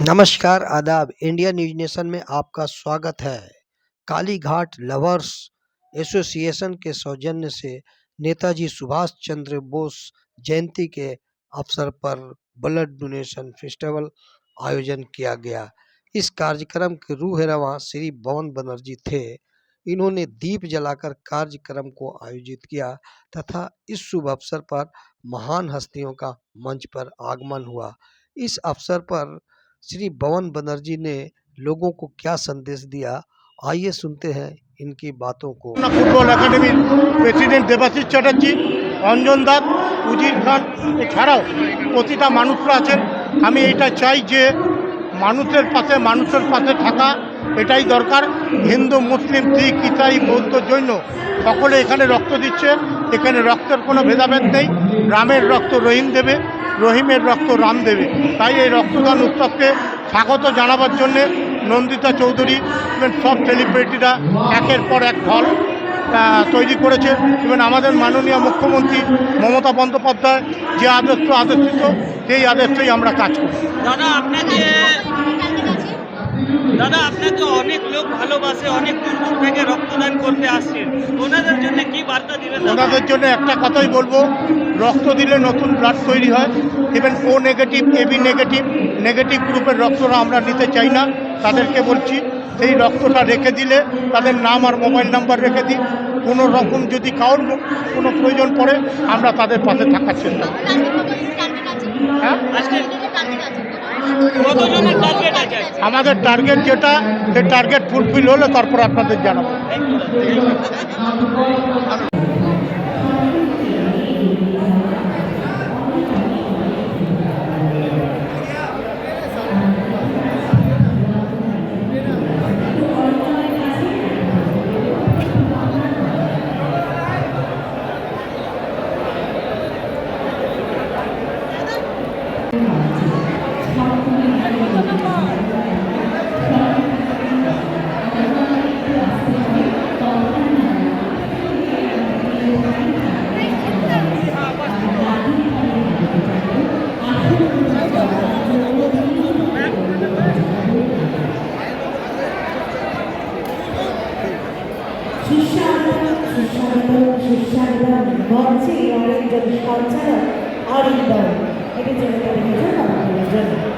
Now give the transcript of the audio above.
नमस्कार, आदाब। India news nation में आपका स्वागत है। कालीघाट लवर्स एसोसिएशन के सौजन्य से नेताजी सुभाष चंद्र बोस जयंती के अवसर पर ब्लड डोनेशन फेस्टिवल आयोजन किया गया। इस कार्यक्रम के रूह रवां श्री पवन बनर्जी थे। इन्होंने दीप जलाकर कार्यक्रम को आयोजित किया तथा इस शुभ अवसर पर महान हस्तियों का मंच पर आगमन हुआ। इस अवसर पर श्री पवन बनर्जी ने लोगों को क्या संदेश दिया, आइए सुनते हैं इनकी बातों को। फुटबल एकाडेमिर प्रेसिडेंट देबाशीष चैटार्जी, অঞ্জন দাস, উজির খান এছাড়াও প্রতিটা মানুষরা আছেন। আমি এটা চাই যে মানুষের পাশে থাকা এটাই দরকার। হিন্দু, মুসলিম, শিখ, ইসাই, বৌদ্ধ, জৈন সকলে এখানে রক্ত দিচ্ছে। এখানে রক্তের কোনো ভেদাভেদ নেই। রামের রক্ত রহিম দেবে, রহিমের রক্ত রাম দেবে। তাই এই রক্তদান উৎসবকে স্বাগত জানাবার জন্যে নন্দিতা চৌধুরী সব সেলিব্রিটিরা একের পর এক ঢল তৈরি করেছে এবং আমাদের মাননীয় মুখ্যমন্ত্রী মমতা বন্দ্যোপাধ্যায় যে আদর্শিত সেই আদর্শেই আমরা কাজ করি। দাদা আপনাকে অনেক লোক ভালোবাসে, অনেক দূর দূর থেকে রক্তদান করতে আসছেন, ওনাদের জন্য কি বার্তা দিবেন? ওনাদের জন্য একটা কথাই বলবো, রক্ত দিলে নতুন ব্লাড তৈরি হয়। ইভেন ও নেগেটিভ, এবি নেগেটিভ গ্রুপের রক্তটা আমরা নিতে চাই না। তাদেরকে বলছি সেই রক্তটা রেখে দিলে তাদের নাম আর মোবাইল নাম্বার রেখে দিই। কোনো রকম যদি কারোর কোনো প্রয়োজন পড়ে আমরা তাদের পাশে থাকার চেষ্টা করি। আমাদের টার্গেট যেটা, সেই টার্গেট ফুলফিল হলে তারপর আপনাদের জানাবো। মঞ্চে অনেকজন সঞ্চালক অরিন্দম এটি জন্য